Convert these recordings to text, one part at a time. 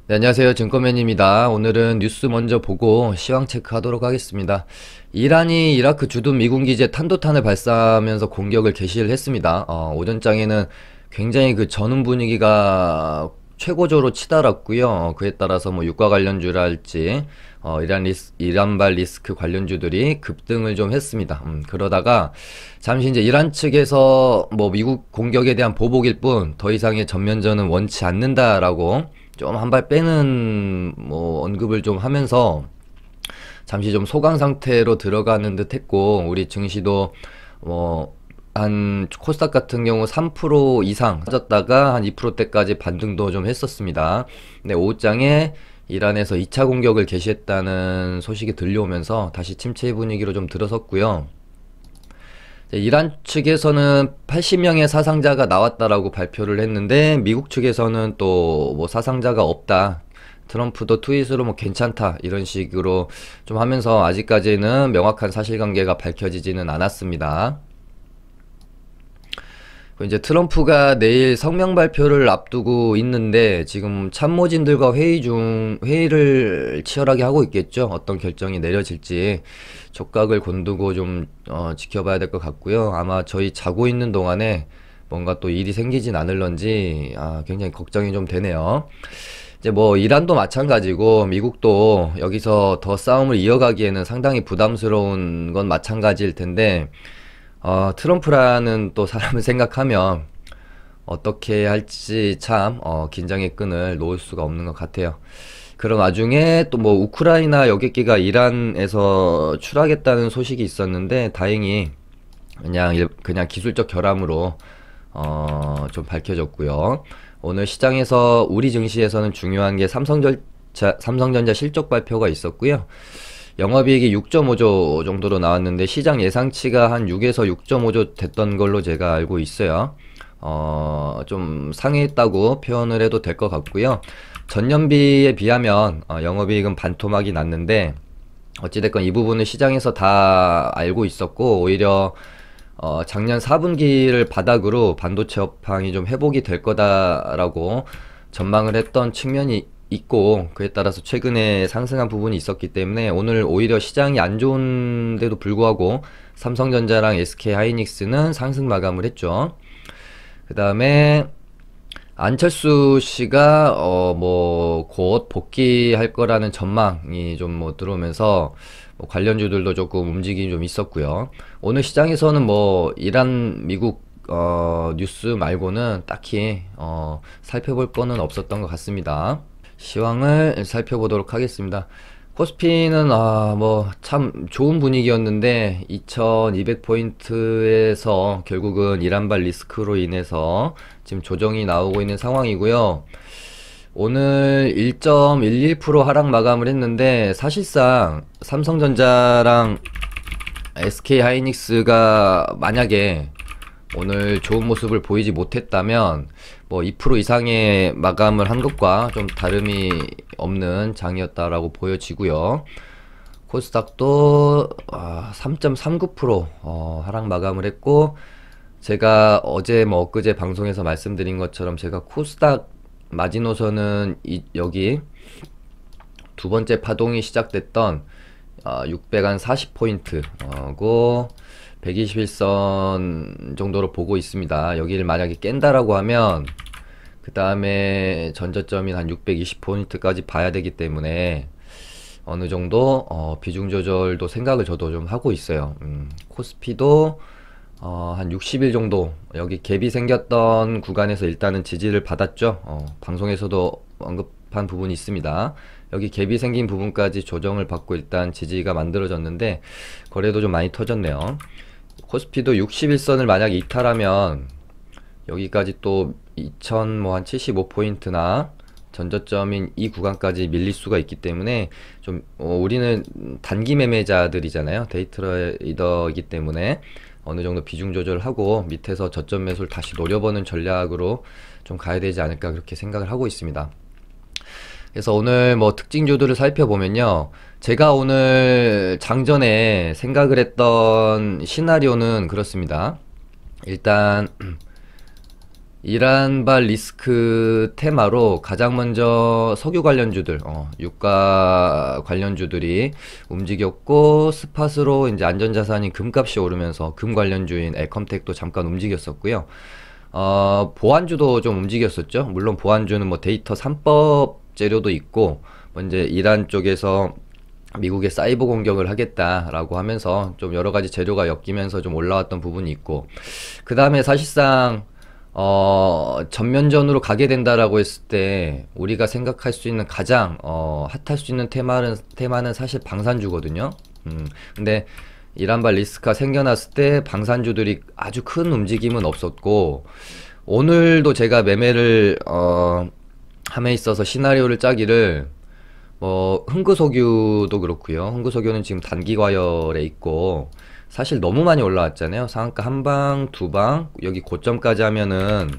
네, 안녕하세요. 증권맨입니다. 오늘은 뉴스 먼저 보고 시황 체크하도록 하겠습니다. 이란이 이라크 주둔 미군 기지에 탄도탄을 발사하면서 공격을 개시를 했습니다. 오전장에는 굉장히 그 전후 분위기가 최고조로 치달았고요. 그에 따라서 뭐 유가 관련주랄지 이란발 리스크 관련주들이 급등을 좀 했습니다. 그러다가 잠시 이제 이란 측에서 뭐 미국 공격에 대한 보복일 뿐 더 이상의 전면전은 원치 않는다라고 좀 한 발 빼는 뭐 언급을 좀 하면서 잠시 좀 소강 상태로 들어가는 듯 했고, 우리 증시도 한 코스닥 같은 경우 3% 이상 빠졌다가 한 2%대까지 반등도 좀 했었습니다. 근데 오후장에 이란에서 2차 공격을 개시했다는 소식이 들려오면서 다시 침체 분위기로 좀 들어섰고요. 이란 측에서는 80명의 사상자가 나왔다라고 발표를 했는데, 미국 측에서는 또 뭐 사상자가 없다, 트럼프도 트윗으로 뭐 괜찮다 이런 식으로 좀 하면서 아직까지는 명확한 사실관계가 밝혀지지는 않았습니다. 이제 트럼프가 내일 성명 발표를 앞두고 있는데, 지금 참모진들과 회의를 치열하게 하고 있겠죠. 어떤 결정이 내려질지 촉각을 곤두고 좀 지켜봐야 될 것 같고요. 아마 저희 자고 있는 동안에 뭔가 또 일이 생기진 않을런지 굉장히 걱정이 좀 되네요. 이제 뭐 이란도 마찬가지고 미국도 여기서 더 싸움을 이어가기에는 상당히 부담스러운 건 마찬가지일 텐데, 트럼프라는 또 사람을 생각하면 어떻게 할지 참 긴장의 끈을 놓을 수가 없는 것 같아요. 그런 와중에 또 뭐 우크라이나 여객기가 이란에서 출하겠다는 소식이 있었는데, 다행히 그냥 기술적 결함으로 좀 밝혀졌고요. 오늘 시장에서 우리 증시에서는 중요한 게 삼성전자 실적 발표가 있었고요. 영업이익이 6.5조 정도로 나왔는데 시장 예상치가 한 6에서 6.5조 됐던 걸로 제가 알고 있어요. 좀 상회했다고 표현을 해도 될 것 같고요. 전년비에 비하면 영업이익은 반토막이 났는데, 어찌됐건 이 부분은 시장에서 다 알고 있었고, 오히려 작년 4분기를 바닥으로 반도체 업황이 좀 회복이 될 거다라고 전망을 했던 측면이 있고, 그에 따라서 최근에 상승한 부분이 있었기 때문에 오늘 오히려 시장이 안 좋은데도 불구하고 삼성전자랑 SK하이닉스는 상승 마감을 했죠. 그 다음에 안철수 씨가 뭐 곧 복귀할 거라는 전망이 좀 뭐 들어오면서 뭐 관련주들도 조금 움직임이 좀 있었고요. 오늘 시장에서는 뭐 이란 미국 뉴스 말고는 딱히 살펴볼 거는 없었던 것 같습니다. 시황을 살펴보도록 하겠습니다. 코스피는 뭐 참 좋은 분위기였는데 2200포인트에서 결국은 이란발 리스크로 인해서 지금 조정이 나오고 있는 상황이고요. 오늘 1.11% 하락 마감을 했는데, 사실상 삼성전자랑 SK하이닉스가 만약에 오늘 좋은 모습을 보이지 못했다면 뭐 2% 이상의 마감을 한 것과 좀 다름이 없는 장이었다라고 보여지고요. 코스닥도 3.39% 하락 마감을 했고, 제가 어제 뭐 엊그제 방송에서 말씀드린 것처럼 제가 코스닥 마지노선은 여기 두 번째 파동이 시작됐던 640포인트고 121선 정도로 보고 있습니다. 여기를 만약에 깬다라고 하면 그 다음에 전저점인 한 620포인트까지 봐야 되기 때문에 어느 정도 비중 조절도 생각을 저도 좀 하고 있어요. 코스피도 한 60일 정도 여기 갭이 생겼던 구간에서 일단은 지지를 받았죠. 방송에서도 언급한 부분이 있습니다. 여기 갭이 생긴 부분까지 조정을 받고 일단 지지가 만들어졌는데, 거래도 좀 많이 터졌네요. 코스피도 61선을 만약에 이탈하면 여기까지 또 2000 뭐 한 75포인트나 전저점인 이 구간까지 밀릴 수가 있기 때문에 좀 우리는 단기 매매자들이잖아요. 데이 트레이더이기 때문에 어느 정도 비중 조절하고 밑에서 저점 매수를 다시 노려보는 전략으로 좀 가야 되지 않을까, 그렇게 생각을 하고 있습니다. 그래서 오늘 뭐 특징주들을 살펴보면요, 제가 오늘 장전에 생각을 했던 시나리오는 그렇습니다. 일단 이란발 리스크 테마로 가장 먼저 석유 관련주들, 유가 관련주들이 움직였고, 스팟으로 이제 안전자산인 금값이 오르면서 금 관련주인 엘컴텍도 잠깐 움직였었고요. 보안주도 좀 움직였었죠. 물론 보안주는 뭐 데이터 3법 재료도 있고, 뭐 이제 이란 쪽에서 미국의 사이버 공격을 하겠다라고 하면서 좀 여러 가지 재료가 엮이면서 좀 올라왔던 부분이 있고, 그 다음에 사실상 전면전으로 가게 된다라고 했을 때 우리가 생각할 수 있는 가장 핫할 수 있는 테마는 사실 방산주거든요. 근데 이란발 리스크가 생겨났을 때 방산주들이 아주 큰 움직임은 없었고, 오늘도 제가 매매를 함에 있어서 시나리오를 짜기를 흥구석유도 그렇고요. 흥구석유는 지금 단기 과열에 있고, 사실 너무 많이 올라왔잖아요. 상한가 한 방, 두 방, 여기 고점까지 하면은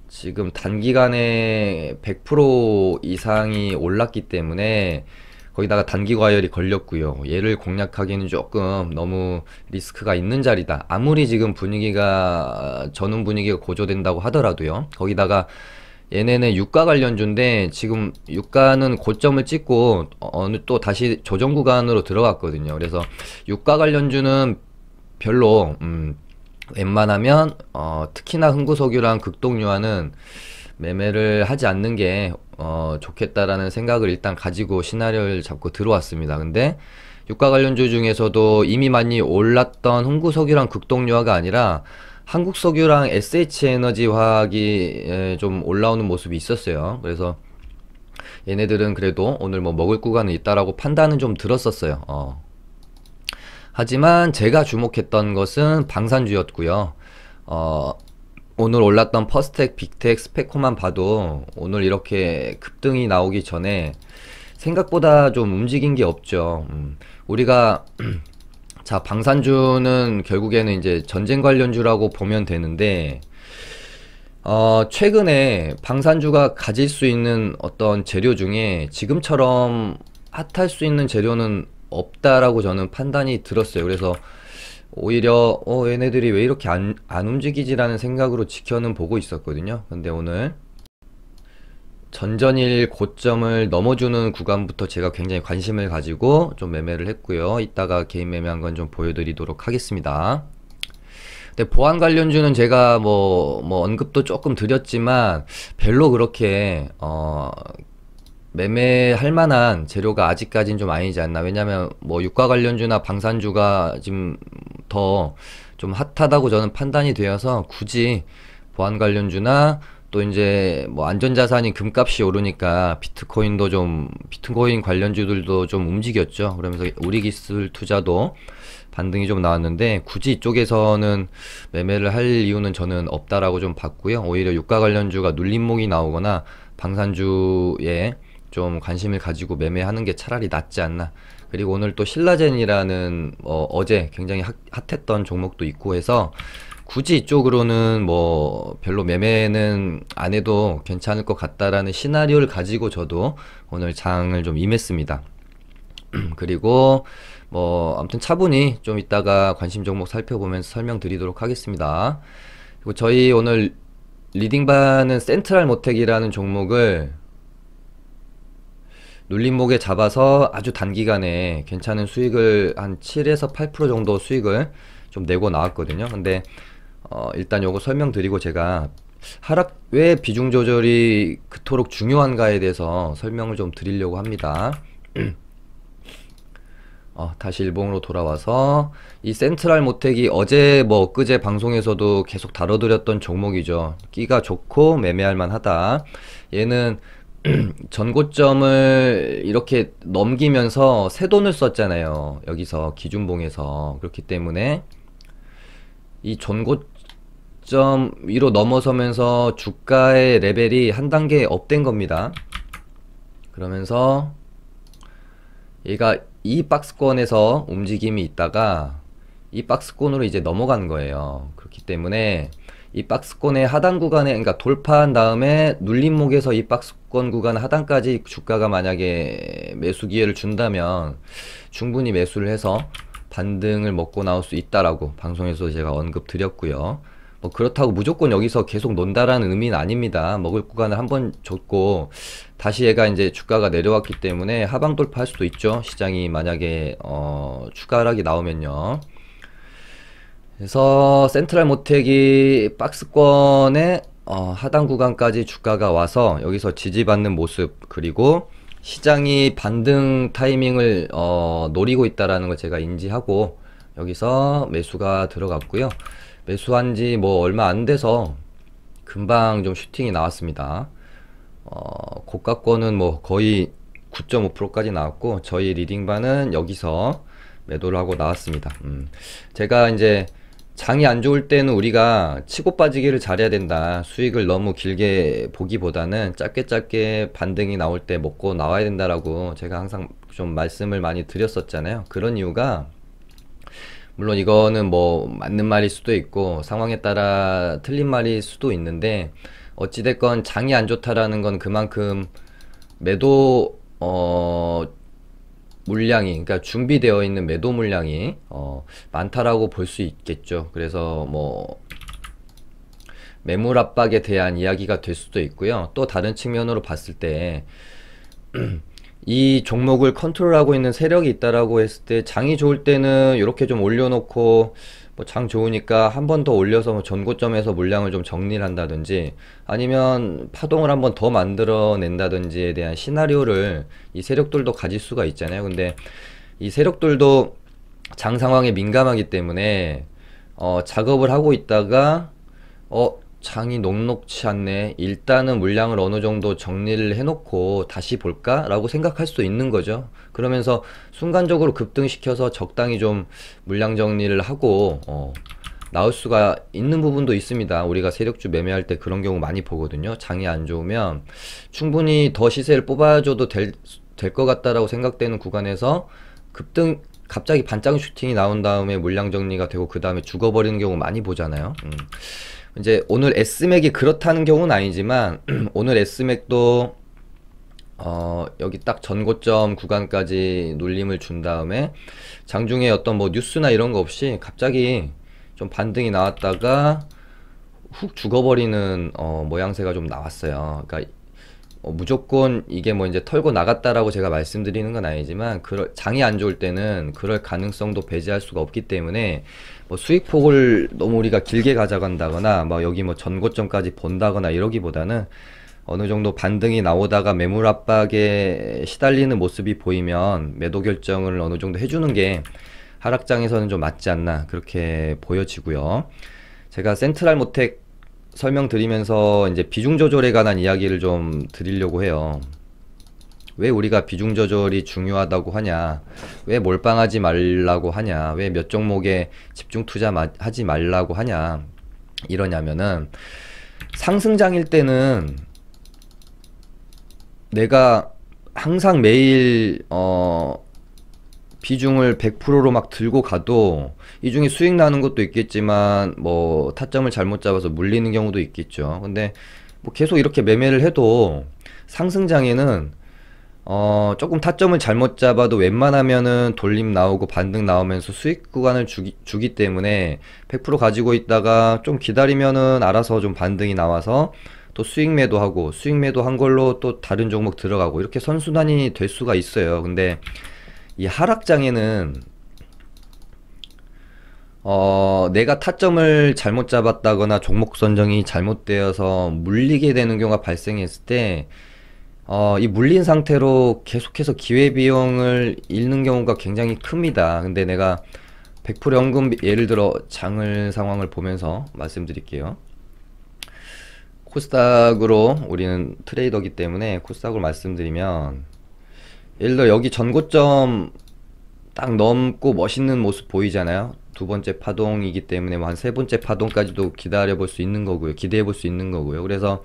지금 단기간에 100% 이상이 올랐기 때문에 거기다가 단기 과열이 걸렸고요. 얘를 공략하기는 조금 너무 리스크가 있는 자리다. 아무리 지금 전후 분위기가 고조된다고 하더라도요. 거기다가 얘네는 유가 관련주인데 지금 유가는 고점을 찍고 어느 또 다시 조정 구간으로 들어갔거든요. 그래서 유가 관련주는 별로 웬만하면 특히나 흥구석유랑 극동유화는 매매를 하지 않는 게 좋겠다라는 생각을 일단 가지고 시나리오를 잡고 들어왔습니다. 근데 유가 관련주 중에서도 이미 많이 올랐던 흥구석유랑 극동유화가 아니라 한국석유랑 SH에너지화학이 좀 올라오는 모습이 있었어요. 그래서 얘네들은 그래도 오늘 뭐 먹을 구간은 있다라고 판단은 좀 들었었어요. 하지만 제가 주목했던 것은 방산주였고요. 오늘 올랐던 퍼스텍, 빅텍, 스페코만 봐도 오늘 이렇게 급등이 나오기 전에 생각보다 좀 움직인 게 없죠. 우리가 자, 방산주는 결국에는 이제 전쟁 관련주라고 보면 되는데, 최근에 방산주가 가질 수 있는 어떤 재료 중에 지금처럼 핫할 수 있는 재료는 없다라고 저는 판단이 들었어요. 그래서 오히려, 얘네들이 왜 이렇게 안 움직이지라는 생각으로 지켜는 보고 있었거든요. 근데 오늘 전전일 고점을 넘어주는 구간부터 제가 굉장히 관심을 가지고 좀 매매를 했고요. 이따가 개인 매매한 건 좀 보여드리도록 하겠습니다. 근데 보안 관련주는 제가 뭐 언급도 조금 드렸지만 별로 그렇게 매매할 만한 재료가 아직까진 좀 아니지 않나. 왜냐면 뭐 유가 관련주나 방산주가 지금 더 좀 핫하다고 저는 판단이 되어서 굳이 보안 관련주나 또 이제 뭐 안전자산인 금값이 오르니까 비트코인 관련주들도 좀 움직였죠. 그러면서 우리 기술 투자도 반등이 좀 나왔는데 굳이 이쪽에서는 매매를 할 이유는 저는 없다라고 좀 봤고요. 오히려 유가 관련주가 눌림목이 나오거나 방산주에 좀 관심을 가지고 매매하는 게 차라리 낫지 않나. 그리고 오늘 또 신라젠이라는 어제 굉장히 핫했던 종목도 있고 해서 굳이 이쪽으로는 뭐 별로 매매는 안 해도 괜찮을 것 같다라는 시나리오를 가지고 저도 오늘 장을 좀 임했습니다. 그리고 뭐 아무튼 차분히 좀 이따가 관심 종목 살펴보면서 설명드리도록 하겠습니다. 그리고 저희 오늘 리딩반은 센트럴 모텍이라는 종목을 눌림목에 잡아서 아주 단기간에 괜찮은 수익을 한 7에서 8% 정도 수익을 좀 내고 나왔거든요. 근데 일단 요거 설명드리고 제가 왜 비중 조절이 그토록 중요한가에 대해서 설명을 좀 드리려고 합니다. 다시 일봉으로 돌아와서 이 센트럴 모텍이 어제 뭐 엊그제 방송에서도 계속 다뤄드렸던 종목이죠. 끼가 좋고 매매할 만하다. 얘는 전고점을 이렇게 넘기면서 새 돈을 썼잖아요. 여기서 기준봉에서. 그렇기 때문에 이 전고점 위로 넘어서면서 주가의 레벨이 한 단계 업된 겁니다. 그러면서 얘가 이 박스권에서 움직임이 있다가 이 박스권으로 이제 넘어간 거예요. 그렇기 때문에 이 박스권의 하단 구간에, 그러니까 돌파한 다음에 눌림목에서 이 박스권 구간 하단까지 주가가 만약에 매수 기회를 준다면 충분히 매수를 해서 반등을 먹고 나올 수 있다라고 방송에서 제가 언급 드렸고요. 뭐 그렇다고 무조건 여기서 계속 논다라는 의미는 아닙니다. 먹을 구간을 한번 줬고 다시 얘가 이제 주가가 내려왔기 때문에 하방 돌파할 수도 있죠. 시장이 만약에 추가 하락이 나오면요. 그래서 센트럴 모텍이 박스권의 하단 구간까지 주가가 와서 여기서 지지받는 모습, 그리고 시장이 반등 타이밍을 노리고 있다라는 걸 제가 인지하고 여기서 매수가 들어갔고요. 매수한 지 뭐 얼마 안 돼서 금방 좀 슈팅이 나왔습니다. 고가권은 뭐 거의 9.5%까지 나왔고 저희 리딩반은 여기서 매도를 하고 나왔습니다. 제가 이제 장이 안 좋을 때는 우리가 치고 빠지기를 잘해야 된다. 수익을 너무 길게 보기보다는 짧게 반등이 나올 때 먹고 나와야 된다라고 제가 항상 좀 말씀을 많이 드렸었잖아요. 그런 이유가 물론 이거는 뭐 맞는 말일 수도 있고 상황에 따라 틀린 말일 수도 있는데 어찌됐건 장이 안 좋다라는 건 그만큼 매도 물량이, 그러니까 준비되어 있는 매도 물량이 많다라고 볼 수 있겠죠. 그래서 뭐 매물 압박에 대한 이야기가 될 수도 있고요. 또 다른 측면으로 봤을 때 이 종목을 컨트롤하고 있는 세력이 있다라고 했을 때 장이 좋을 때는 이렇게 좀 올려놓고 뭐 장 좋으니까 한 번 더 올려서 뭐 전고점에서 물량을 좀 정리를 한다든지 아니면 파동을 한 번 더 만들어낸다든지에 대한 시나리오를 이 세력들도 가질 수가 있잖아요. 근데 이 세력들도 장 상황에 민감하기 때문에 작업을 하고 있다가 장이 녹록치 않네, 일단은 물량을 어느 정도 정리를 해놓고 다시 볼까? 라고 생각할 수도 있는 거죠. 그러면서 순간적으로 급등시켜서 적당히 좀 물량 정리를 하고 나올 수가 있는 부분도 있습니다. 우리가 세력주 매매할 때 그런 경우 많이 보거든요. 장이 안 좋으면 충분히 더 시세를 뽑아줘도 될 것 같다라고 생각되는 구간에서 급등 갑자기 반짝 슈팅이 나온 다음에 물량 정리가 되고 그 다음에 죽어버리는 경우 많이 보잖아요. 이제 오늘 S맥이 그렇다는 경우는 아니지만 오늘 S맥도 여기 딱 전고점 구간까지 눌림을 준 다음에 장중에 어떤 뭐 뉴스나 이런 거 없이 갑자기 좀 반등이 나왔다가 훅 죽어버리는 모양새가 좀 나왔어요. 그러니까 무조건 이게 뭐 이제 털고 나갔다라고 제가 말씀드리는 건 아니지만 장이 안 좋을 때는 그럴 가능성도 배제할 수가 없기 때문에 뭐 수익폭을 너무 우리가 길게 가져간다거나 뭐 여기 뭐 전고점까지 본다거나 이러기보다는 어느 정도 반등이 나오다가 매물 압박에 시달리는 모습이 보이면 매도 결정을 어느 정도 해주는 게 하락장에서는 좀 맞지 않나 그렇게 보여지고요. 제가 센트럴 모텍 설명드리면서 이제 비중 조절에 관한 이야기를 좀 드리려고 해요. 왜 우리가 비중 조절이 중요하다고 하냐, 왜 몰빵하지 말라고 하냐, 왜 몇 종목에 집중 투자하지 말라고 하냐 이러냐면은 상승장일 때는 내가 항상 매일 비중을 100%로 막 들고 가도 이 중에 수익 나는 것도 있겠지만 뭐 타점을 잘못 잡아서 물리는 경우도 있겠죠. 근데 뭐 계속 이렇게 매매를 해도 상승장에는 조금 타점을 잘못 잡아도 웬만하면은 돌림 나오고 반등 나오면서 수익 구간을 주기 때문에 100% 가지고 있다가 좀 기다리면은 알아서 좀 반등이 나와서 또 수익 매도하고 수익 매도한 걸로 또 다른 종목 들어가고 이렇게 선순환이 될 수가 있어요. 근데 이 하락장에는 내가 타점을 잘못 잡았다거나 종목 선정이 잘못되어서 물리게 되는 경우가 발생했을 때 이 물린 상태로 계속해서 기회비용을 잃는 경우가 굉장히 큽니다. 근데 내가 100% 연금, 예를 들어 장을 상황을 보면서 말씀드릴게요. 코스닥으로 우리는 트레이더기 때문에 코스닥으로 말씀드리면 예를 들어 여기 전고점 딱 넘고 멋있는 모습 보이잖아요. 두 번째 파동이기 때문에 뭐 한 세 번째 파동까지도 기다려 볼 수 있는 거고요. 기대해 볼 수 있는 거고요. 그래서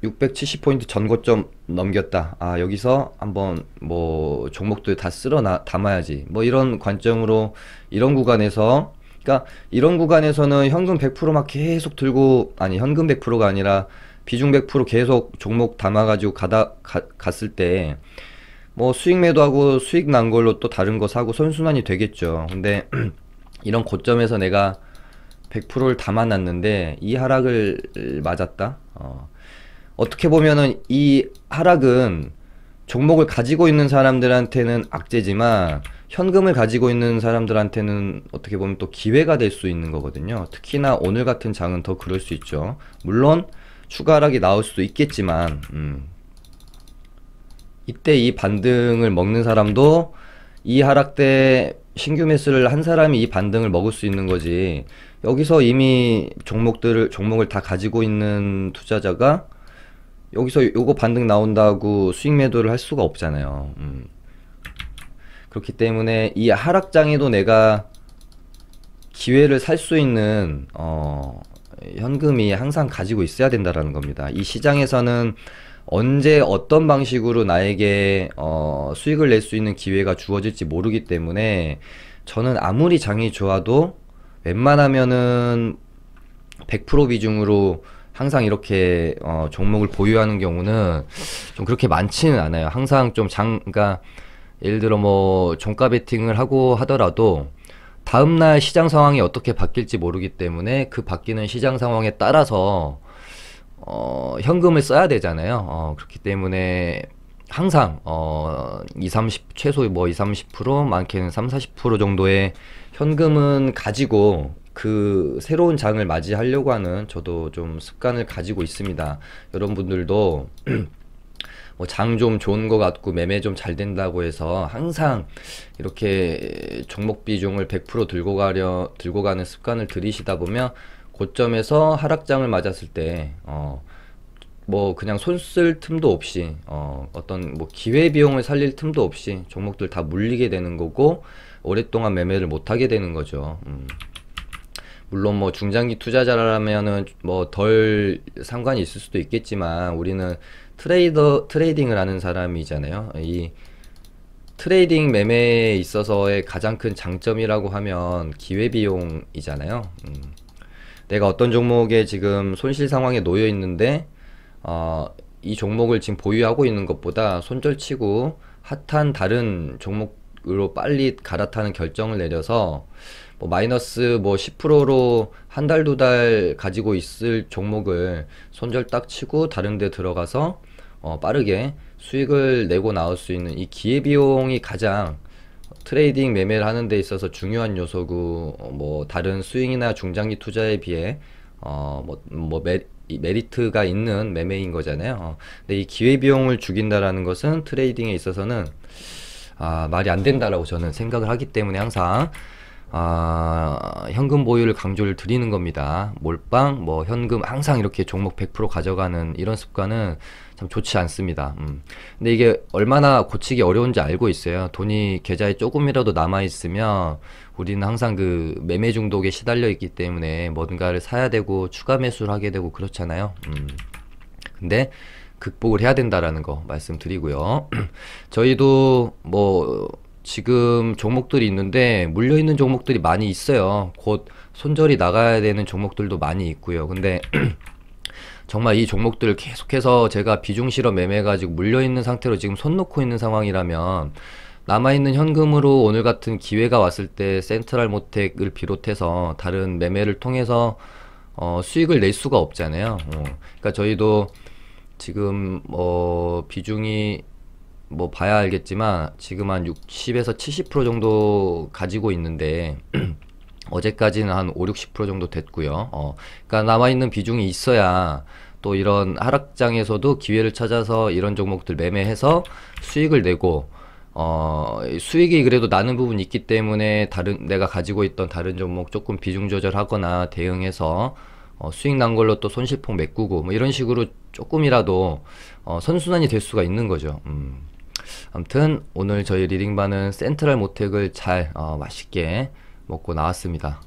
670포인트 전고점 넘겼다. 아, 여기서 한번 뭐 종목들 다 쓸어 담아야지. 뭐 이런 관점으로 이런 구간에서, 그러니까 이런 구간에서는 현금 100%막 계속 들고, 아니 현금 100%가 아니라 비중 100% 계속 종목 담아가지고 갔을 때 뭐 수익 매도하고 수익 난 걸로 또 다른 거 사고 선순환이 되겠죠. 근데 이런 고점에서 내가 100%를 다 만났는데 이 하락을 맞았다. 어떻게 보면은 이 하락은 종목을 가지고 있는 사람들한테는 악재지만 현금을 가지고 있는 사람들한테는 어떻게 보면 또 기회가 될 수 있는 거거든요. 특히나 오늘 같은 장은 더 그럴 수 있죠. 물론 추가 하락이 나올 수도 있겠지만 이때 이 반등을 먹는 사람도 이 하락 때 신규 매수를 한 사람이 이 반등을 먹을 수 있는 거지. 여기서 이미 종목을 다 가지고 있는 투자자가 여기서 요거 반등 나온다고 수익 매도를 할 수가 없잖아요. 그렇기 때문에 이 하락장에도 내가 기회를 살 수 있는 현금이 항상 가지고 있어야 된다라는 겁니다. 이 시장에서는 언제 어떤 방식으로 나에게 수익을 낼 수 있는 기회가 주어질지 모르기 때문에 저는 아무리 장이 좋아도 웬만하면은 100% 비중으로 항상 이렇게 종목을 보유하는 경우는 좀 그렇게 많지는 않아요. 항상 좀 그러니까 예를 들어 뭐 종가 베팅을 하고 하더라도 다음날 시장 상황이 어떻게 바뀔지 모르기 때문에 그 바뀌는 시장 상황에 따라서 현금을 써야 되잖아요. 그렇기 때문에 항상 최소 뭐 20-30% 많게는 30-40% 정도의 현금은 가지고 그 새로운 장을 맞이하려고 하는 저도 좀 습관을 가지고 있습니다. 여러분들도 뭐 장 좀 좋은 것 같고 매매 좀 잘 된다고 해서 항상 이렇게 종목 비중을 100% 들고 가는 습관을 들이시다 보면 고점에서 하락장을 맞았을 때 뭐 그냥 손 쓸 틈도 없이 어떤 뭐 기회 비용을 살릴 틈도 없이 종목들 다 물리게 되는 거고 오랫동안 매매를 못 하게 되는 거죠. 물론 뭐 중장기 투자자라면은 뭐 덜 상관이 있을 수도 있겠지만 우리는 트레이딩을 하는 사람이잖아요. 이 트레이딩 매매에 있어서의 가장 큰 장점이라고 하면 기회비용이잖아요. 내가 어떤 종목에 지금 손실 상황에 놓여 있는데 이 종목을 지금 보유하고 있는 것보다 손절치고 핫한 다른 종목으로 빨리 갈아타는 결정을 내려서 뭐 마이너스 뭐 10%로 한 달, 두 달 가지고 있을 종목을 손절 딱 치고 다른 데 들어가서 빠르게 수익을 내고 나올 수 있는 이 기회비용이 가장 트레이딩 매매를 하는 데 있어서 중요한 요소고 뭐 다른 스윙이나 중장기 투자에 비해 메리트가 있는 매매인 거잖아요. 근데 이 기회비용을 죽인다라는 것은 트레이딩에 있어서는 말이 안 된다라고 저는 생각을 하기 때문에 항상 현금 보유를 강조를 드리는 겁니다. 몰빵, 뭐 현금 항상 이렇게 종목 100% 가져가는 이런 습관은 참 좋지 않습니다. 근데 이게 얼마나 고치기 어려운지 알고 있어요. 돈이 계좌에 조금이라도 남아있으면 우리는 항상 그 매매 중독에 시달려 있기 때문에 뭔가를 사야 되고 추가 매수를 하게 되고 그렇잖아요. 근데 극복을 해야 된다라는 거 말씀드리고요. 저희도 뭐 지금 종목들이 있는데 물려있는 종목들이 많이 있어요. 곧 손절이 나가야 되는 종목들도 많이 있고요. 근데 정말 이 종목들을 계속해서 제가 비중 실어 매매해가지고 물려있는 상태로 지금 손 놓고 있는 상황이라면 남아있는 현금으로 오늘 같은 기회가 왔을 때 센트럴 모텍을 비롯해서 다른 매매를 통해서 수익을 낼 수가 없잖아요. 그러니까 저희도 지금 비중이 뭐 봐야 알겠지만 지금 한 60에서 70% 정도 가지고 있는데 어제까지는 한 5-60% 정도 됐고요. 그러니까 남아있는 비중이 있어야 또 이런 하락장에서도 기회를 찾아서 이런 종목들 매매해서 수익을 내고 수익이 그래도 나는 부분이 있기 때문에 내가 가지고 있던 다른 종목 조금 비중 조절하거나 대응해서 수익 난 걸로 또 손실폭 메꾸고 뭐 이런 식으로 조금이라도 선순환이 될 수가 있는 거죠. 아무튼 오늘 저희 리딩반은 센트럴 모텍을 잘 맛있게 먹고 나왔습니다.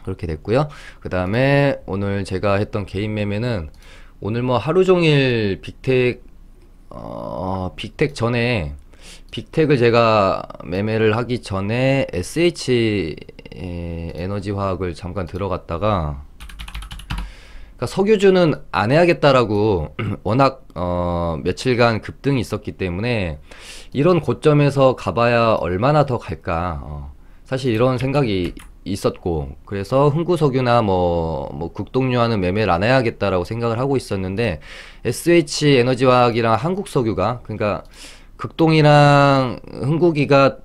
그렇게 됐고요. 그 다음에 오늘 제가 했던 개인 매매는 오늘 뭐 하루종일 빅텍 전에 빅텍을 제가 매매를 하기 전에 SH 에너지화학을 잠깐 들어갔다가 그러니까 석유주는 안 해야겠다라고 워낙 며칠간 급등이 있었기 때문에 이런 고점에서 가봐야 얼마나 더 갈까 사실 이런 생각이 있었고, 그래서 흥구석유나 뭐 극동유화는 매매를 안 해야겠다라고 생각을 하고 있었는데, SH 에너지화학이랑 한국석유가, 그러니까 극동이랑 흥국이가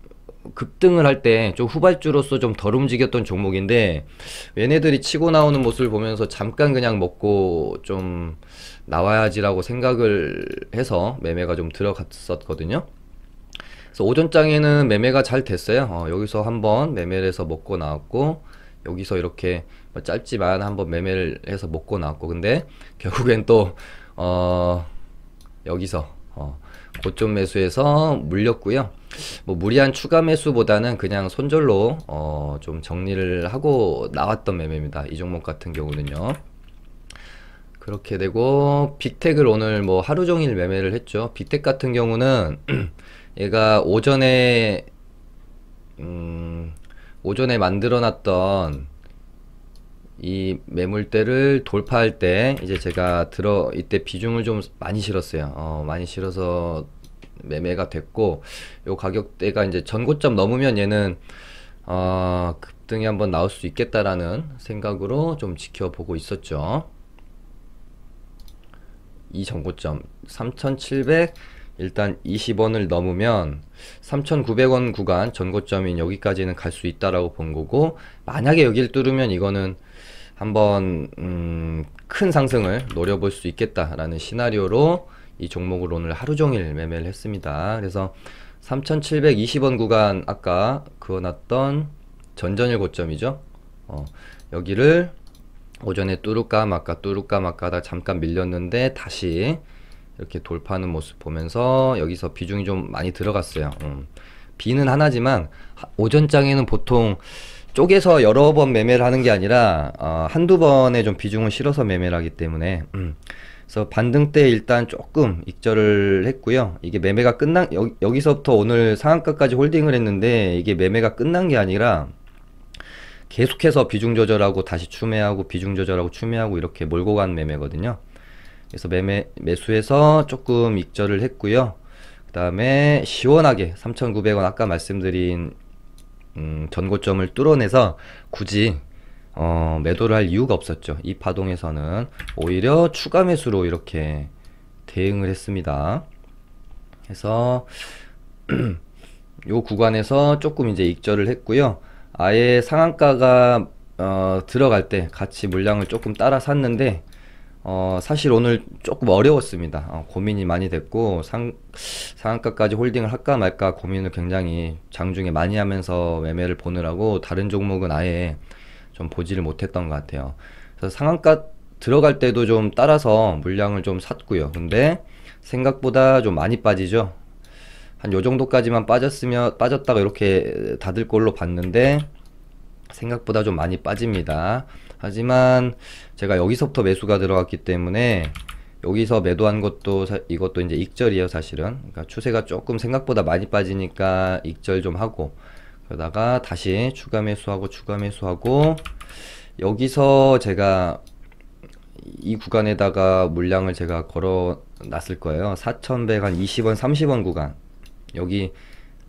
급등을 할 때 좀 후발주로서 좀 덜 움직였던 종목인데, 얘네들이 치고 나오는 모습을 보면서 잠깐 그냥 먹고 좀 나와야지라고 생각을 해서 매매가 좀 들어갔었거든요. 그래서 오전장에는 매매가 잘 됐어요. 여기서 한번 매매를 해서 먹고 나왔고, 여기서 이렇게 뭐 짧지만 한번 매매를 해서 먹고 나왔고, 근데 결국엔 또 여기서 고점 매수해서 물렸고요. 뭐 무리한 추가 매수보다는 그냥 손절로 좀 정리를 하고 나왔던 매매입니다. 이 종목 같은 경우는요. 그렇게 되고 빅텍을 오늘 뭐 하루 종일 매매를 했죠. 빅텍 같은 경우는 얘가 오전에 만들어 놨던 이 매물대를 돌파할 때 이제 제가 이때 비중을 좀 많이 실었어요. 많이 실어서 매매가 됐고, 요 가격대가 이제 전고점 넘으면 얘는 급등이 한번 나올 수 있겠다라는 생각으로 좀 지켜보고 있었죠. 이 전고점 3,700 일단 20원을 넘으면 3,900원 구간 전고점인 여기까지는 갈 수 있다라고 본 거고, 만약에 여길 뚫으면 이거는 한번 큰 상승을 노려볼 수 있겠다라는 시나리오로 이 종목을 오늘 하루 종일 매매를 했습니다. 그래서 3,720원 구간 아까 그어놨던 전전일 고점이죠. 여기를 오전에 뚫을까 말까 하다 잠깐 밀렸는데 다시 이렇게 돌파하는 모습 보면서 여기서 비중이 좀 많이 들어갔어요. B는 하나지만 오전장에는 보통 쪼개서 여러 번 매매를 하는 게 아니라 한두 번에 좀 비중을 실어서 매매를 하기 때문에 그래서 반등 때 일단 조금 익절을 했고요. 이게 매매가 여기서부터 오늘 상한가까지 홀딩을 했는데 이게 매매가 끝난 게 아니라 계속해서 비중 조절하고 다시 추매하고 비중 조절하고 추매하고 이렇게 몰고 간 매매거든요. 그래서 매수해서 조금 익절을 했고요. 그 다음에 시원하게 3,900원 아까 말씀드린 전고점을 뚫어내서 굳이 매도를 할 이유가 없었죠. 이 파동에서는 오히려 추가 매수로 이렇게 대응을 했습니다. 그래서 요 구간에서 조금 이제 익절을 했고요. 아예 상한가가 들어갈 때 같이 물량을 조금 따라 샀는데 사실 오늘 조금 어려웠습니다. 고민이 많이 됐고 상한가까지 홀딩을 할까 말까 고민을 굉장히 장중에 많이 하면서 매매를 보느라고 다른 종목은 아예 좀 보지를 못했던 것 같아요. 그래서 상한가 들어갈 때도 좀 따라서 물량을 좀 샀고요. 근데 생각보다 좀 많이 빠지죠. 한 요 정도까지만 빠졌다가 이렇게 닫을 걸로 봤는데 생각보다 좀 많이 빠집니다. 하지만 제가 여기서부터 매수가 들어갔기 때문에 여기서 매도한 것도 이것도 이제 익절이에요, 사실은. 그러니까 추세가 조금 생각보다 많이 빠지니까 익절 좀 하고, 그러다가 다시 추가 매수하고 여기서 제가 이 구간에다가 물량을 제가 걸어 놨을 거예요. 4,100 한 20원 30원 구간, 여기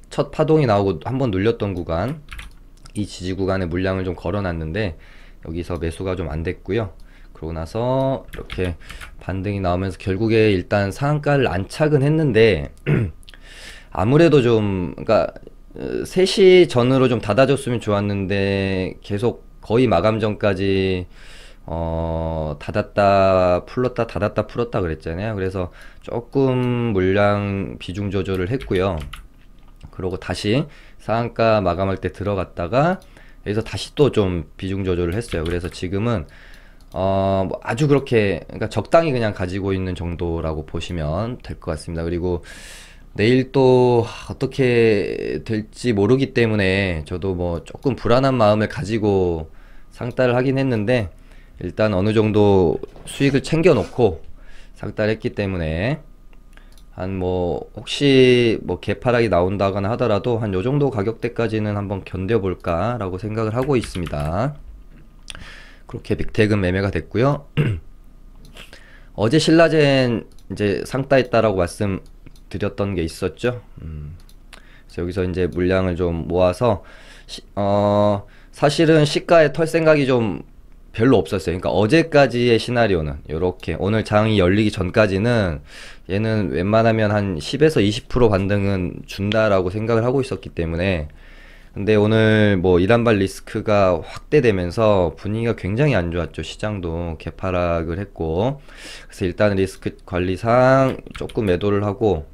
첫 파동이 나오고 한번 눌렸던 구간, 이 지지 구간에 물량을 좀 걸어 놨는데 여기서 매수가 좀 안 됐고요. 그러고 나서 이렇게 반등이 나오면서 결국에 일단 상한가를 안착은 했는데 아무래도 좀 그러니까 3시 전으로 좀 닫아줬으면 좋았는데 계속 거의 마감 전까지 닫았다 풀었다 그랬잖아요. 그래서 조금 물량 비중 조절을 했고요. 그러고 다시 상한가 마감할 때 들어갔다가 여기서 다시 또 좀 비중 조절을 했어요. 그래서 지금은 뭐 아주 그렇게 그러니까 적당히 그냥 가지고 있는 정도라고 보시면 될 것 같습니다. 그리고 내일 또 어떻게 될지 모르기 때문에 저도 뭐 조금 불안한 마음을 가지고 상따를 하긴 했는데 일단 어느 정도 수익을 챙겨 놓고 상따를 했기 때문에 한 뭐 혹시 뭐 개파락이 나온다거나 하더라도 한 요 정도 가격대까지는 한번 견뎌볼까 라고 생각을 하고 있습니다. 그렇게 빅텍은 매매가 됐고요. 어제 신라젠 이제 상따했다라고 말씀드렸던 게 있었죠. 그래서 여기서 이제 물량을 좀 모아서 사실은 시가에 털 생각이 좀 별로 없었어요. 그러니까 어제까지의 시나리오는 요렇게 오늘 장이 열리기 전까지는 얘는 웬만하면 한 10에서 20% 반등은 준다라고 생각을 하고 있었기 때문에, 근데 오늘 뭐 이란발 리스크가 확대되면서 분위기가 굉장히 안 좋았죠. 시장도 개파락을 했고, 그래서 일단 리스크 관리상 조금 매도를 하고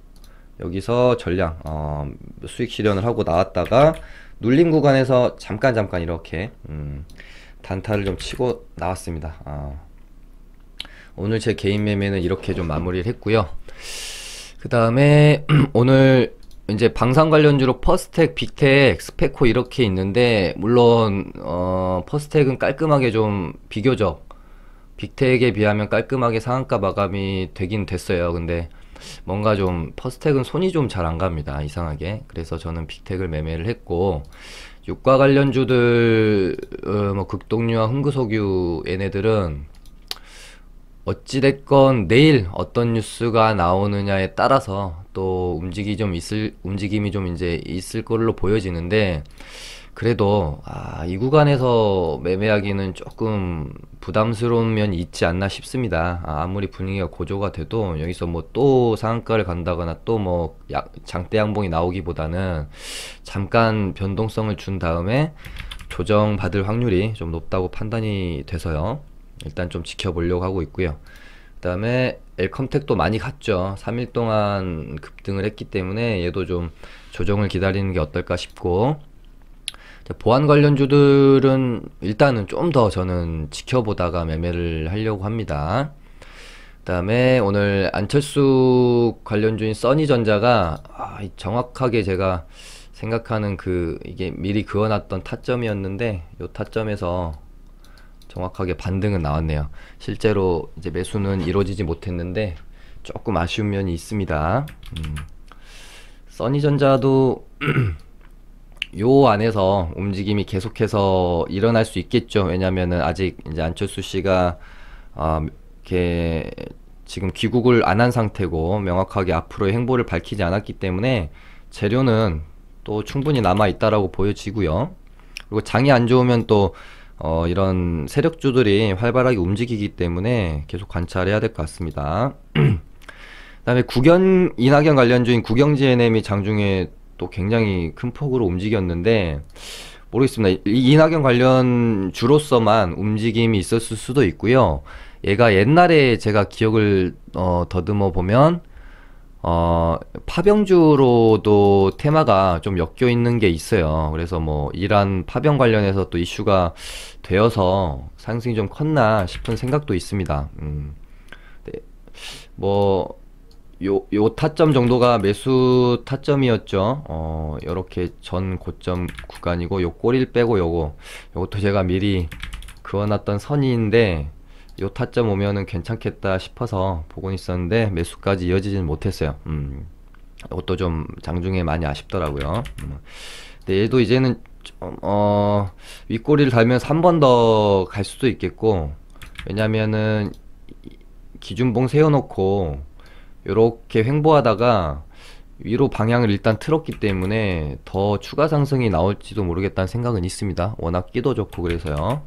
여기서 전량 수익 실현을 하고 나왔다가 눌림 구간에서 잠깐 이렇게 단타를 좀 치고 나왔습니다. 오늘 제 개인 매매는 이렇게 좀 마무리를 했고요. 그 다음에 오늘 이제 방산 관련주로 퍼스텍, 빅텍, 스페코 이렇게 있는데, 물론 퍼스텍은 깔끔하게 좀 비교적 빅텍에 비하면 깔끔하게 상한가 마감이 되긴 됐어요. 근데 뭔가 좀 퍼스텍은 손이 좀 잘 안 갑니다, 이상하게. 그래서 저는 빅텍을 매매를 했고, 유가 관련주들 뭐 극동유와 흥구석유 얘네들은 어찌됐건 내일 어떤 뉴스가 나오느냐에 따라서 또 움직임이 좀 이제 있을 걸로 보여지는데, 그래도 이 구간에서 매매하기는 조금 부담스러운 면이 있지 않나 싶습니다. 아무리 분위기가 고조가 돼도 여기서 뭐 또 상한가를 간다거나 또 뭐 장대 양봉이 나오기보다는 잠깐 변동성을 준 다음에 조정 받을 확률이 좀 높다고 판단이 돼서요, 일단 좀 지켜보려고 하고 있고요. 그 다음에 엘컴텍도 많이 갔죠. 3일 동안 급등을 했기 때문에 얘도 좀 조정을 기다리는 게 어떨까 싶고, 보안 관련주들은 일단은 좀 더 저는 지켜보다가 매매를 하려고 합니다. 그 다음에 오늘 안철수 관련주인 써니전자가 정확하게 제가 생각하는 이게 미리 그어놨던 타점이었는데, 요 타점에서 정확하게 반등은 나왔네요. 실제로 이제 매수는 이루어지지 못했는데 조금 아쉬운 면이 있습니다. 써니전자도 요 안에서 움직임이 계속해서 일어날 수 있겠죠. 왜냐면은 아직 이제 안철수 씨가 이렇게 지금 귀국을 안 한 상태고 명확하게 앞으로의 행보를 밝히지 않았기 때문에 재료는 또 충분히 남아 있다라고 보여지고요. 그리고 장이 안 좋으면 또 이런 세력주들이 활발하게 움직이기 때문에 계속 관찰해야 될 것 같습니다. 그 다음에 이낙연 관련주인 국영지NM이 장중에 또 굉장히 큰 폭으로 움직였는데, 모르겠습니다. 이낙연 관련 주로서만 움직임이 있었을 수도 있고요. 얘가 옛날에 제가 기억을 더듬어 보면 파병주로도 테마가 좀 엮여 있는 게 있어요. 그래서 뭐 이란 파병 관련해서 또 이슈가 되어서 상승이 좀 컸나 싶은 생각도 있습니다. 네. 뭐 요 타점 정도가 매수 타점이었죠. 요렇게 전 고점 구간이고, 요 꼬리를 빼고 요것도 제가 미리 그어놨던 선인데, 요 타점 오면은 괜찮겠다 싶어서 보고 있었는데 매수까지 이어지지는 못했어요. 이것도 좀 장중에 많이 아쉽더라고요. 근데 얘도 이제는 윗꼬리를 달면서 한 번 더 갈 수도 있겠고, 왜냐면은 기준봉 세워놓고 요렇게 횡보하다가 위로 방향을 일단 틀었기 때문에 더 추가 상승이 나올지도 모르겠다는 생각은 있습니다. 워낙 끼도 좋고 그래서요.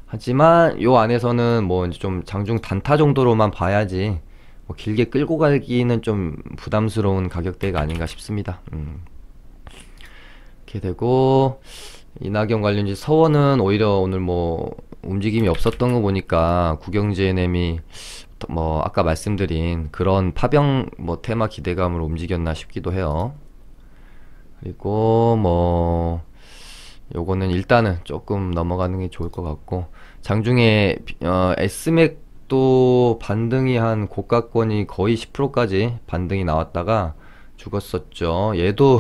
하지만 요 안에서는 뭐 이제 좀 장중 단타 정도로만 봐야지, 뭐 길게 끌고 가기는 좀 부담스러운 가격대가 아닌가 싶습니다. 이렇게 되고, 이낙연 관련주 서원은 오히려 오늘 뭐 움직임이 없었던 거 보니까 국영지NM이 뭐 아까 말씀드린 그런 파병 뭐 테마 기대감으로 움직였나 싶기도 해요. 그리고 뭐 요거는 일단은 조금 넘어가는 게 좋을 것 같고, 장중에 S맥도 반등이 한 고가권이 거의 10%까지 반등이 나왔다가 죽었었죠. 얘도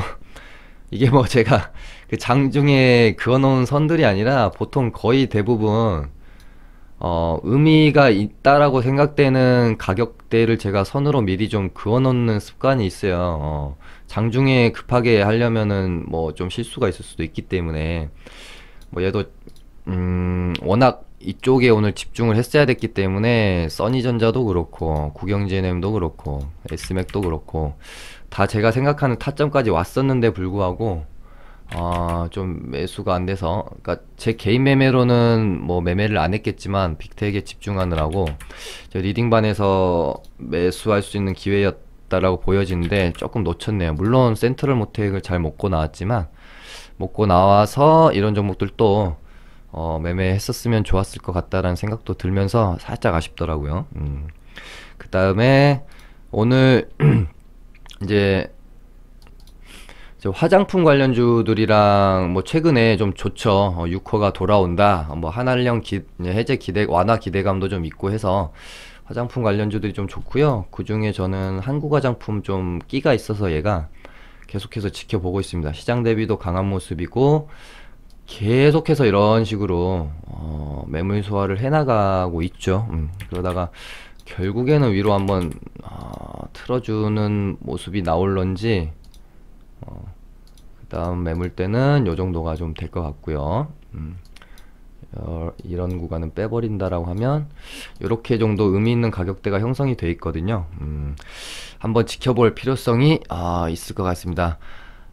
이게 뭐 제가 그 장중에 그어놓은 선들이 아니라 보통 거의 대부분 의미가 있다라고 생각되는 가격대를 제가 선으로 미리 좀 그어놓는 습관이 있어요. 장중에 급하게 하려면은 뭐 좀 실수가 있을 수도 있기 때문에, 뭐 얘도 워낙 이쪽에 오늘 집중을 했어야 됐기 때문에 써니전자도 그렇고 국영지NM도 그렇고 S맥도 그렇고 다 제가 생각하는 타점까지 왔었는데 불구하고 좀 매수가 안 돼서, 그러니까 제 개인 매매로는 뭐 매매를 안 했겠지만 빅텍에 집중하느라고 제 리딩반에서 매수할 수 있는 기회였다라고 보여지는데 조금 놓쳤네요. 물론 센트럴 모텍을 잘 먹고 나왔지만, 먹고 나와서 이런 종목들도 매매했었으면 좋았을 것 같다라는 생각도 들면서 살짝 아쉽더라고요. 그 다음에 오늘 이제 저 화장품 관련주들이랑 뭐 최근에 좀 좋죠. 6호가 돌아온다. 뭐 한알령 해제 기대 완화 기대감도 좀 있고 해서 화장품 관련주들이 좀 좋고요. 그 중에 저는 한국 화장품 좀 끼가 있어서 얘가 계속해서 지켜보고 있습니다. 시장 대비도 강한 모습이고 계속해서 이런 식으로 매물 소화를 해나가고 있죠. 그러다가 결국에는 위로 한번 틀어주는 모습이 나올런지 그 다음 매물대는 요 정도가 좀 될 것 같고요. 이런 구간은 빼버린다라고 하면 이렇게 정도 의미 있는 가격대가 형성이 돼 있거든요. 한번 지켜볼 필요성이 있을 것 같습니다.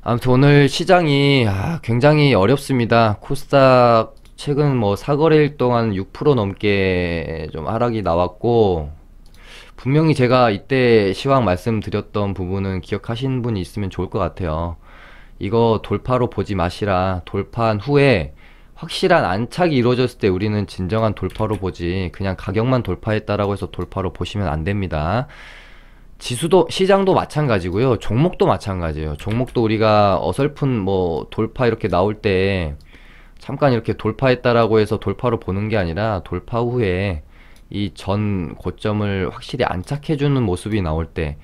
아무튼 오늘 시장이 굉장히 어렵습니다. 코스닥 최근 뭐 사거래일 동안 6% 넘게 좀 하락이 나왔고, 분명히 제가 이때 시황 말씀드렸던 부분은 기억하시는 분이 있으면 좋을 것 같아요. 이거 돌파로 보지 마시라. 돌파한 후에 확실한 안착이 이루어졌을 때 우리는 진정한 돌파로 보지, 그냥 가격만 돌파했다라고 해서 돌파로 보시면 안 됩니다. 지수도, 시장도 마찬가지고요. 종목도 마찬가지예요. 종목도 우리가 어설픈 뭐 돌파 이렇게 나올 때 잠깐 이렇게 돌파했다라고 해서 돌파로 보는 게 아니라, 돌파 후에 이 전 고점을 확실히 안착해주는 모습이 나올 때,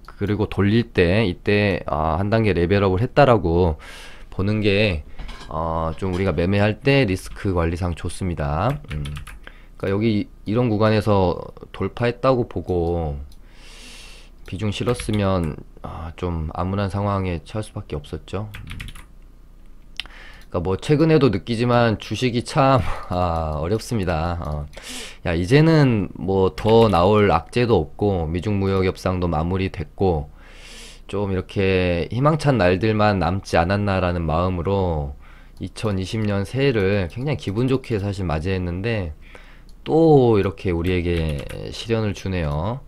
그리고 돌릴 때, 이때 한 단계 레벨업을 했다라고 보는 게 좀 우리가 매매할 때 리스크 관리상 좋습니다. 그러니까 여기 이런 구간에서 돌파했다고 보고 비중 실었으면 좀 암울한 상황에 처할 수밖에 없었죠. 그러니까 뭐 최근에도 느끼지만 주식이 참 어렵습니다. 야, 이제는 뭐 더 나올 악재도 없고 미중 무역 협상도 마무리됐고 좀 이렇게 희망찬 날들만 남지 않았나라는 마음으로 2020년 새해를 굉장히 기분 좋게 사실 맞이했는데, 또 이렇게 우리에게 시련을 주네요.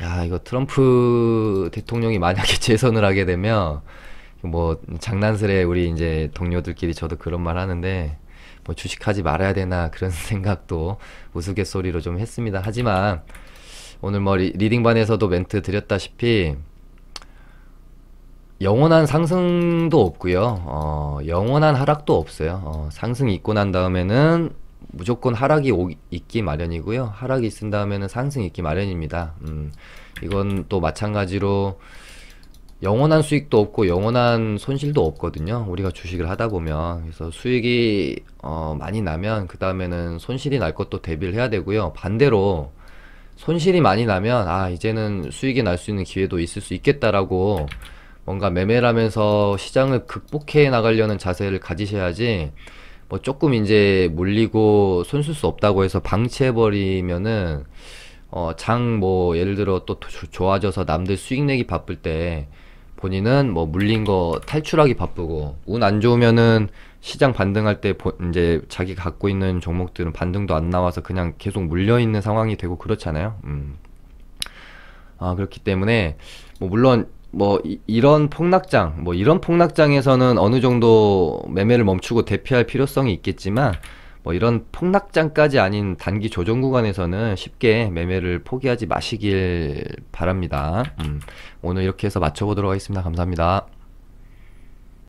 야, 이거 트럼프 대통령이 만약에 재선을 하게 되면 뭐 장난스레 우리 이제 동료들끼리 저도 그런 말 하는데, 뭐 주식하지 말아야 되나 그런 생각도 우스갯소리로 좀 했습니다. 하지만 오늘 뭐 리딩반에서도 멘트 드렸다시피 영원한 상승도 없고요. 영원한 하락도 없어요. 상승이 있고 난 다음에는 무조건 하락이 있기 마련이고요. 하락이 있은 다음에는 상승이 있기 마련입니다. 이건 또 마찬가지로 영원한 수익도 없고 영원한 손실도 없거든요. 우리가 주식을 하다 보면. 그래서 수익이 많이 나면 그 다음에는 손실이 날 것도 대비를 해야 되고요. 반대로 손실이 많이 나면 이제는 수익이 날 수 있는 기회도 있을 수 있겠다라고 뭔가 매매를 하면서 시장을 극복해 나가려는 자세를 가지셔야지, 뭐 조금 이제 물리고 손쓸 수 없다고 해서 방치해버리면은 장 뭐 예를 들어 또 좋아져서 남들 수익 내기 바쁠 때 본인은 뭐 물린 거 탈출하기 바쁘고, 운 안 좋으면은 시장 반등할 때 이제 자기가 갖고 있는 종목들은 반등도 안 나와서 그냥 계속 물려있는 상황이 되고 그렇잖아요. 그렇기 때문에 뭐 물론 뭐 이런 폭락장에서는 어느 정도 매매를 멈추고 대피할 필요성이 있겠지만, 뭐 이런 폭락장까지 아닌 단기 조정 구간에서는 쉽게 매매를 포기하지 마시길 바랍니다. 오늘 이렇게 해서 마쳐보도록 하겠습니다. 감사합니다.